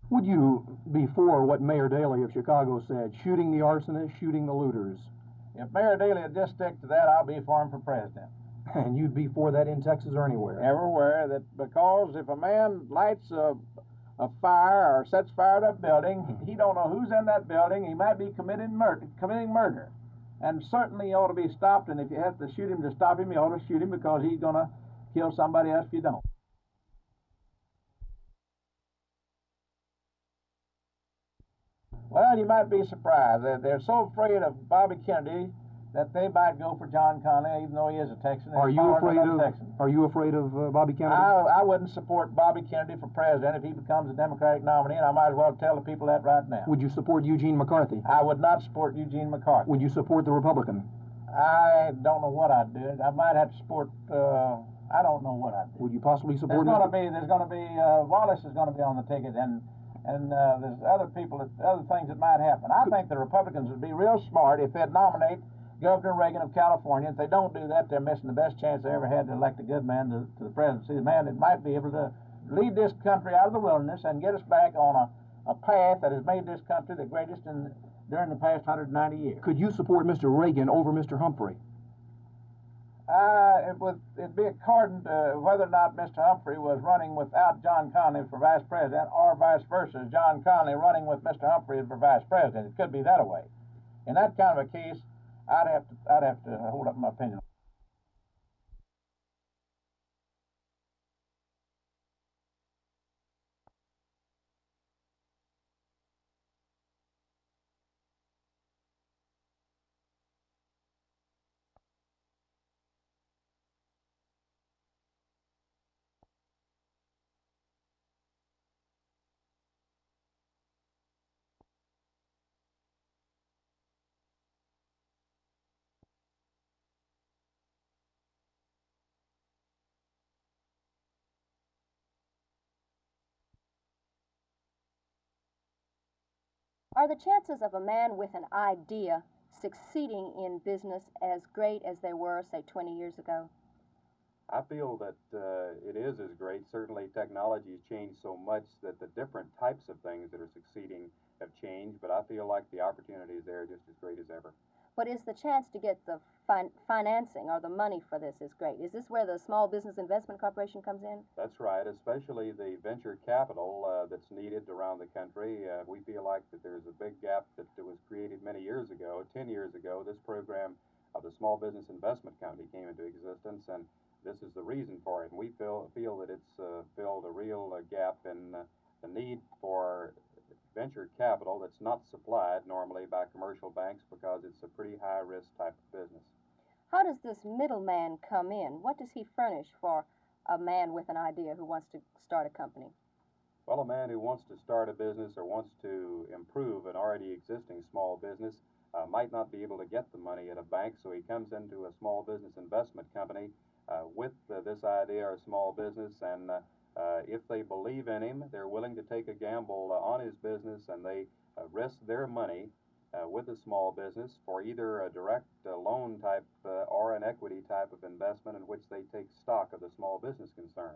Would you be for what Mayor Daley of Chicago said, shooting the arsonists, shooting the looters? If Mayor Daley would just stick to that, I'll be for him for president. And you'd be for that in Texas or anywhere? Everywhere, because if a man lights a fire or sets fire to a building, he don't know who's in that building. He might be committing murder. And certainly he ought to be stopped, and if you have to shoot him to stop him, you ought to shoot him because he's going to kill somebody else if you don't. Well, you might be surprised. They're so afraid of Bobby Kennedy that they might go for John Connally, even though he is a Texan. Are you afraid of Bobby Kennedy? I wouldn't support Bobby Kennedy for president if he becomes a Democratic nominee, and I might as well tell the people that right now. Would you support Eugene McCarthy? I would not support Eugene McCarthy. Would you support the Republican? I don't know what I'd do. I might have to support. I don't know what I'd do. Would you possibly support? There's going to be Wallace is going to be on the ticket, and there's other things that might happen. I think the Republicans would be real smart if they'd nominate Governor Reagan of California. If they don't do that, they're missing the best chance they ever had to elect a good man to the presidency, the man that might be able to lead this country out of the wilderness and get us back on a path that has made this country the greatest during the past 190 years. Could you support Mr. Reagan over Mr. Humphrey? It'd be according to whether or not Mr. Humphrey was running without John Connally for vice president, or vice versa, John Connally running with Mr. Humphrey for vice president. It could be that way. In that kind of a case, I'd have to hold up my opinion. Are the chances of a man with an idea succeeding in business as great as they were, say, 20 years ago? I feel that it is as great. Certainly technology has changed so much that the different types of things that are succeeding have changed, but I feel like the opportunities there are just as great as ever. But is the chance to get the financing or the money for this is great? Is this where the Small Business Investment Corporation comes in? That's right, especially the venture capital that's needed around the country. We feel like that there's a big gap that was created many years ago. 10 years ago, this program of the Small Business Investment Company came into existence, and this is the reason for it. And we feel that it's filled a real gap in the need for venture capital that's not supplied normally by commercial banks because it's a pretty high-risk type of business. How does this middleman come in? What does he furnish for a man with an idea who wants to start a company? Well, a man who wants to start a business or wants to improve an already existing small business might not be able to get the money at a bank, so he comes into a small business investment company with this idea or small business, and if they believe in him, they're willing to take a gamble on his business, and they risk their money with a small business for either a direct loan type or an equity type of investment in which they take stock of the small business concern.